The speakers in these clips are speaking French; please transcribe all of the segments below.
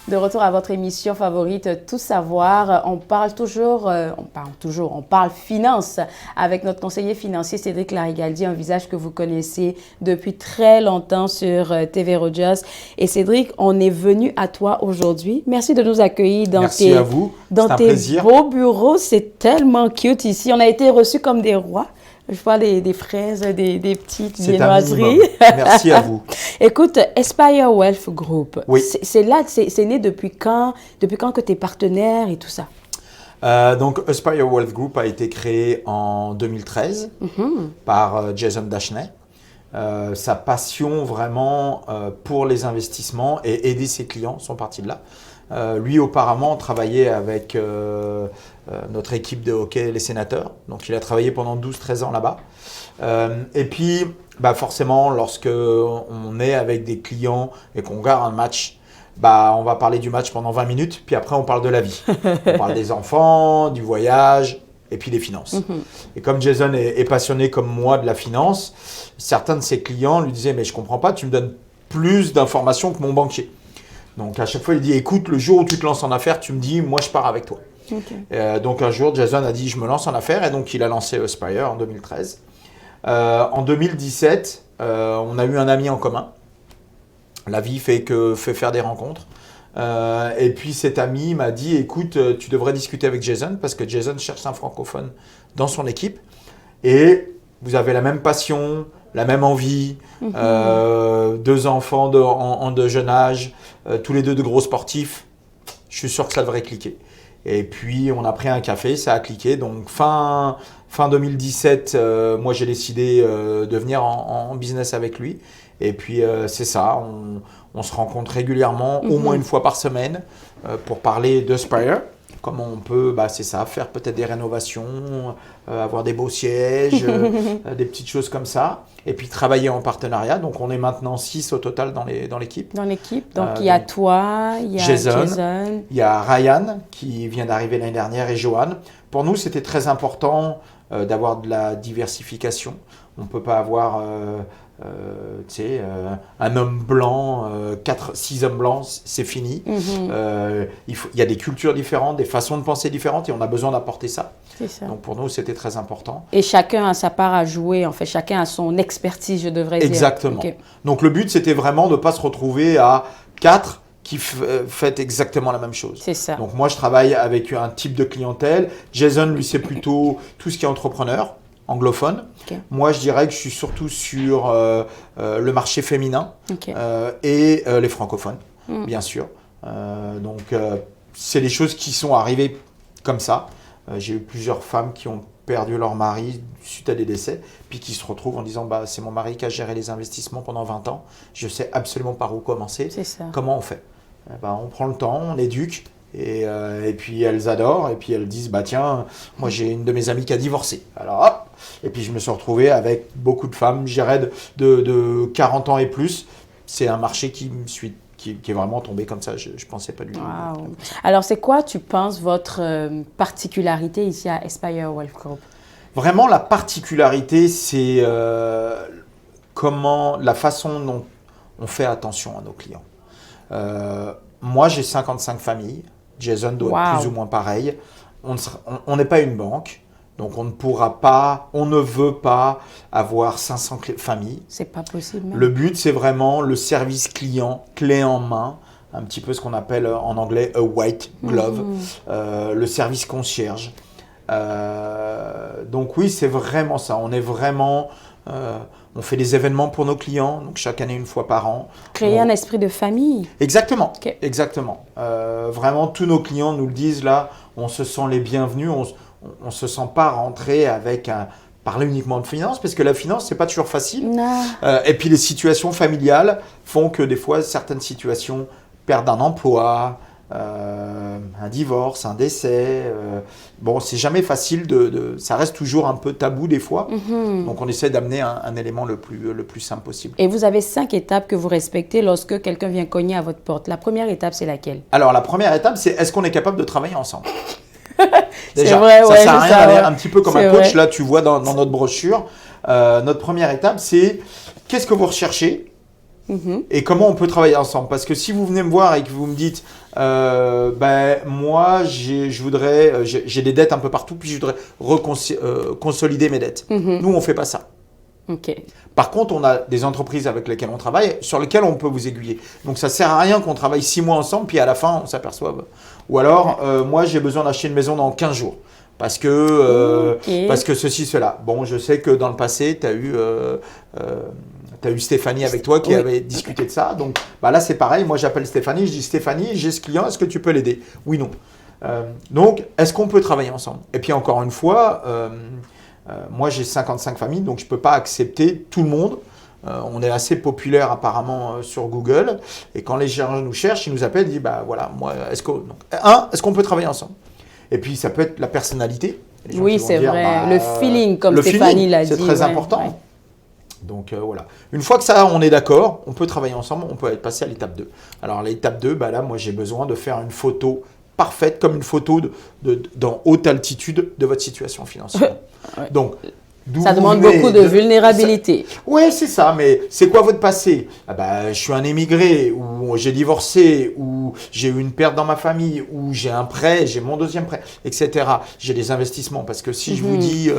De retour à votre émission favorite, Tout savoir. On parle finance avec notre conseiller financier Cédric Larigaldi, un visage que vous connaissez depuis très longtemps sur TV Rogers. Et Cédric, on est venu à toi aujourd'hui. Merci de nous accueillir dans tes beaux bureaux. C'est tellement cute ici. On a été reçus comme des rois. Je vois des fraises, des petites viennoiseries. Merci à vous. Écoute, Aspire Wealth Group, oui. c'est né depuis quand? Depuis quand que tu es partenaire et tout ça? Donc, Aspire Wealth Group a été créé en 2013 par Jason Dashney. Sa passion vraiment pour les investissements et aider ses clients sont partis de là. Lui, auparavant, travaillait avec notre équipe de hockey, les Sénateurs. Donc, il a travaillé pendant 12-13 ans là-bas. Et puis, forcément, lorsque on est avec des clients et qu'on regarde un match, on va parler du match pendant 20 minutes, puis après, on parle de la vie. On parle des enfants, du voyage et puis des finances. Et comme Jason est passionné comme moi de la finance, certains de ses clients lui disaient « Mais je ne comprends pas, tu me donnes plus d'informations que mon banquier. » Donc, à chaque fois, il dit « Écoute, le jour où tu te lances en affaires, tu me dis, moi, je pars avec toi. » Donc, un jour, Jason a dit « Je me lance en affaires. » Et donc, il a lancé Aspire en 2013. En 2017, on a eu un ami en commun. La vie fait faire des rencontres. Et puis, cet ami m'a dit « Écoute, tu devrais discuter avec Jason parce que Jason cherche un francophone dans son équipe. Et vous avez la même passion, la même envie, 2 enfants de jeune âge, tous les 2 de gros sportifs. Je suis sûr que ça devrait cliquer. » Et puis, on a pris un café, ça a cliqué. Donc, fin 2017, moi, j'ai décidé de venir en business avec lui. Et puis, c'est ça, on se rencontre régulièrement, au moins une fois par semaine, pour parler d'Aspire. Comment on peut, c'est ça, faire peut-être des rénovations, avoir des beaux sièges, des petites choses comme ça. Et puis travailler en partenariat. Donc on est maintenant 6 au total dans l'équipe. Dans l'équipe, donc il y a toi, il y a Jason. Il y a Ryan qui vient d'arriver l'année dernière et Johan. Pour nous, c'était très important d'avoir de la diversification. On ne peut pas avoir un homme blanc, 6 hommes blancs, c'est fini. Il y a des cultures différentes, des façons de penser différentes et on a besoin d'apporter ça. C'est ça. Donc pour nous, c'était très important. Et chacun a sa part à jouer, en fait, chacun a son expertise, je devrais dire. Exactement. Okay. Donc le but, c'était vraiment de ne pas se retrouver à 4 qui fait exactement la même chose. C'est ça. Donc moi, je travaille avec un type de clientèle. Jason, lui, c'est plutôt tout ce qui est entrepreneur, anglophone. Okay. Moi, je dirais que je suis surtout sur le marché féminin et les francophones, bien sûr. Donc, c'est des choses qui sont arrivées comme ça. J'ai eu plusieurs femmes qui ont perdu leur mari suite à des décès, puis qui se retrouvent en disant c'est mon mari qui a géré les investissements pendant 20 ans, je sais absolument par où commencer. C'est ça. Comment on fait? On prend le temps, on éduque, et puis elles adorent, et puis elles disent tiens, moi j'ai une de mes amies qui a divorcé. Alors hop, et puis je me suis retrouvé avec beaucoup de femmes, je dirais de 40 ans et plus. C'est un marché qui est vraiment tombé comme ça, je ne pensais pas du tout. Wow. Alors c'est quoi, tu penses, votre particularité ici à Aspire Wealth Group? Vraiment, la particularité, c'est la façon dont on fait attention à nos clients. Moi, j'ai 55 familles. Jason doit être plus ou moins pareil. On n'est pas une banque, donc on ne veut pas avoir 500 familles. C'est pas possible. Même. Le but, c'est vraiment le service client, clé en main, un petit peu ce qu'on appelle en anglais a white glove, le service concierge. Donc oui, c'est vraiment ça. On est vraiment... on fait des événements pour nos clients, donc chaque année, une fois par an. Créer un esprit de famille. Exactement, exactement. Vraiment, tous nos clients nous le disent là, on se sent les bienvenus, on ne se sent pas rentrer avec parler uniquement de finance, parce que la finance, ce n'est pas toujours facile. Et puis les situations familiales font que des fois, certaines situations perdent un emploi, un divorce, un décès. C'est jamais facile, ça reste toujours un peu tabou des fois. Donc, on essaie d'amener un élément le plus simple possible. Et vous avez 5 étapes que vous respectez lorsque quelqu'un vient cogner à votre porte. La première étape, c'est laquelle? Alors, la première étape, c'est est-ce qu'on est capable de travailler ensemble? Déjà, c'est vrai, ça sert à rien d'aller un petit peu comme un coach. Là, tu vois dans notre brochure, notre première étape, c'est qu'est-ce que vous recherchez et comment on peut travailler ensemble. Parce que si vous venez me voir et que vous me dites, moi, j'ai des dettes un peu partout, puis je voudrais consolider mes dettes. Nous, on ne fait pas ça. OK. Par contre, on a des entreprises avec lesquelles on travaille, sur lesquelles on peut vous aiguiller. Donc, ça ne sert à rien qu'on travaille 6 mois ensemble, puis à la fin, on s'aperçoive. Ou alors, moi, j'ai besoin d'acheter une maison dans 15 jours. Parce que ceci, cela. Bon, je sais que dans le passé, tu as eu Stéphanie avec toi qui avait discuté de ça. Donc là, c'est pareil. Moi, j'appelle Stéphanie. Je dis Stéphanie, j'ai ce client. Est-ce que tu peux l'aider? Oui, non. Donc, est-ce qu'on peut travailler ensemble? Et puis, encore une fois, moi, j'ai 55 familles. Donc, je ne peux pas accepter tout le monde. On est assez populaire apparemment sur Google. Et quand les gens nous cherchent, ils nous appellent. Ils disent, voilà, moi, est-ce qu'on peut travailler ensemble? Et puis, ça peut être la personnalité. Oui, c'est vrai. Le feeling, comme Stéphanie l'a dit. C'est très important. Ouais. Donc, voilà. Une fois que ça, on est d'accord, on peut travailler ensemble, on peut passer à l'étape 2. Alors, l'étape 2, là, moi, j'ai besoin de faire une photo parfaite, comme une photo dans haute altitude de votre situation financière. Ouais. Donc, ça demande beaucoup de vulnérabilité. Oui, c'est ça, mais c'est quoi votre passé? Je suis un émigré, ou j'ai divorcé, ou j'ai eu une perte dans ma famille, ou j'ai un prêt, j'ai mon deuxième prêt, etc. J'ai des investissements, parce que si je vous dis,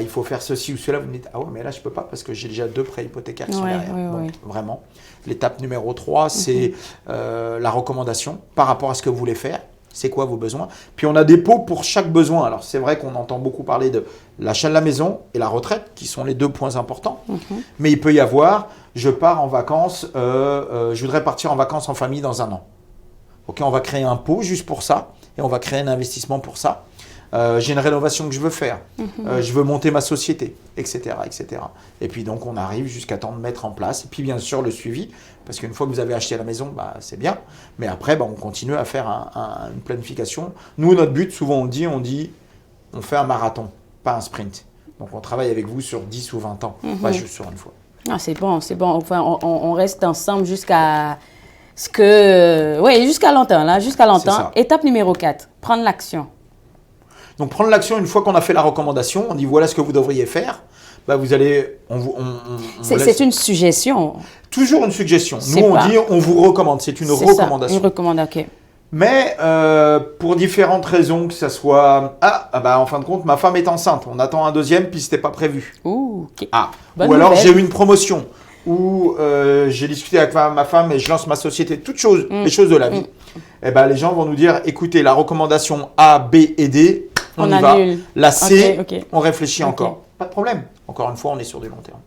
il faut faire ceci ou cela, vous me dites, ah ouais, mais là, je ne peux pas, parce que j'ai déjà 2 prêts hypothécaires qui sont derrière. Donc, vraiment, l'étape numéro 3, c'est la recommandation par rapport à ce que vous voulez faire. C'est quoi vos besoins? Puis on a des pots pour chaque besoin. Alors c'est vrai qu'on entend beaucoup parler de l'achat de la maison et la retraite, qui sont les 2 points importants. Mais il peut y avoir, je pars en vacances, je voudrais partir en vacances en famille dans 1 an. Ok, on va créer un pot juste pour ça et on va créer un investissement pour ça. J'ai une rénovation que je veux faire. Je veux monter ma société, etc., etc. Et puis donc on arrive jusqu'à temps de mettre en place. Et puis bien sûr le suivi, parce qu'une fois que vous avez acheté la maison, c'est bien. Mais après, on continue à faire une planification. Nous, notre but, souvent on dit, on fait un marathon, pas un sprint. Donc on travaille avec vous sur 10 ou 20 ans, pas juste sur une fois. Ah, c'est bon, c'est bon. Enfin, on reste ensemble jusqu'à jusqu'à longtemps, là, jusqu'à longtemps. Étape numéro 4, prendre l'action. Donc, prendre l'action, une fois qu'on a fait la recommandation, on dit voilà ce que vous devriez faire. Vous allez. C'est une suggestion. Toujours une suggestion. Nous, on dit on vous recommande. C'est une recommandation. Ça, une recommandation, ok. Mais pour différentes raisons, que ça soit. En fin de compte, ma femme est enceinte. On attend un deuxième, puis c'était pas prévu. Ouh, ok. Ou alors j'ai eu une promotion. Ou j'ai discuté avec ma femme et je lance ma société. Toutes choses, les choses de la vie. Les gens vont nous dire écoutez, la recommandation A, B et D. On y va. La C, on réfléchit encore. Pas de problème. Encore une fois, on est sur du long terme.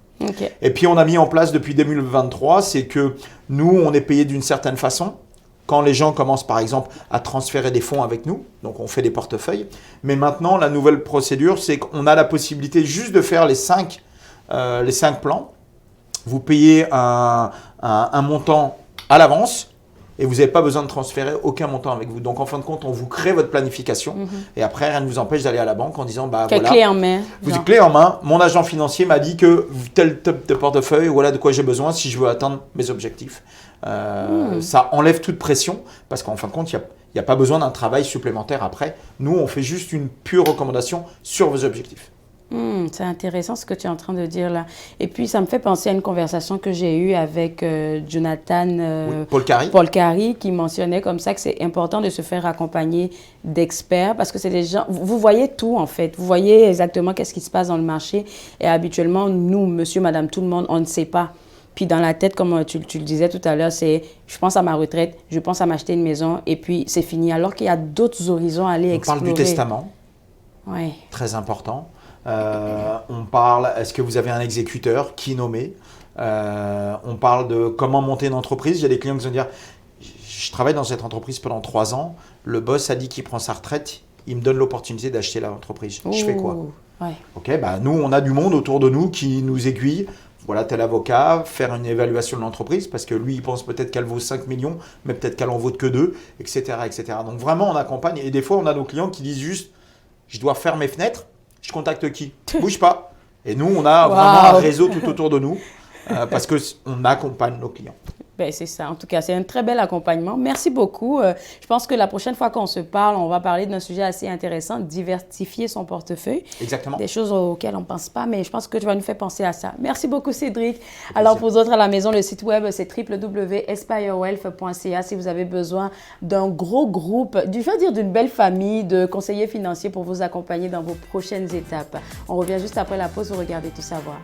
Et puis, on a mis en place depuis 2023, c'est que nous, on est payé d'une certaine façon. Quand les gens commencent, par exemple, à transférer des fonds avec nous, donc on fait des portefeuilles. Mais maintenant, la nouvelle procédure, c'est qu'on a la possibilité juste de faire les 5 plans. Vous payez un montant à l'avance. Et vous n'avez pas besoin de transférer aucun montant avec vous. Donc, en fin de compte, on vous crée votre planification. Et après, rien ne vous empêche d'aller à la banque en disant, clé en main. Vous avez clé en main. Mon agent financier m'a dit que tel type de portefeuille, voilà de quoi j'ai besoin si je veux atteindre mes objectifs. Ça enlève toute pression parce qu'en fin de compte, il n'y a pas besoin d'un travail supplémentaire après. Nous, on fait juste une pure recommandation sur vos objectifs. C'est intéressant ce que tu es en train de dire là. Et puis, ça me fait penser à une conversation que j'ai eue avec Jonathan Paul Carey, qui mentionnait comme ça que c'est important de se faire accompagner d'experts parce que c'est des gens, vous voyez tout en fait, vous voyez exactement qu'est-ce qui se passe dans le marché et habituellement, nous, monsieur, madame, tout le monde, on ne sait pas. Puis dans la tête, comme tu le disais tout à l'heure, c'est je pense à ma retraite, je pense à m'acheter une maison et puis c'est fini. Alors qu'il y a d'autres horizons à aller explorer. On parle du testament, très important. On parle, est-ce que vous avez un exécuteur, qui nommer? On parle de comment monter une entreprise. J'ai des clients qui vont dire, je travaille dans cette entreprise pendant 3 ans, le boss a dit qu'il prend sa retraite, il me donne l'opportunité d'acheter l'entreprise. Je fais quoi? Ok, nous, on a du monde autour de nous qui nous aiguille. Voilà, tel avocat, faire une évaluation de l'entreprise parce que lui, il pense peut-être qu'elle vaut 5 millions, mais peut-être qu'elle en vaut que 2, etc., etc. Donc vraiment, on accompagne. Et des fois, on a nos clients qui disent juste, je dois faire mes fenêtres. Je contacte qui? Bouge pas. Et nous, on a vraiment un réseau tout autour de nous parce qu'on accompagne nos clients. Ben, c'est ça. En tout cas, c'est un très bel accompagnement. Merci beaucoup. Je pense que la prochaine fois qu'on se parle, on va parler d'un sujet assez intéressant, diversifier son portefeuille. Exactement. Des choses auxquelles on ne pense pas, mais je pense que tu vas nous faire penser à ça. Merci beaucoup, Cédric. Alors, pour vous autres à la maison, le site web, c'est www.aspirewealth.ca si vous avez besoin d'un gros groupe, d'une belle famille de conseillers financiers pour vous accompagner dans vos prochaines étapes. On revient juste après la pause pour regarder tout savoir.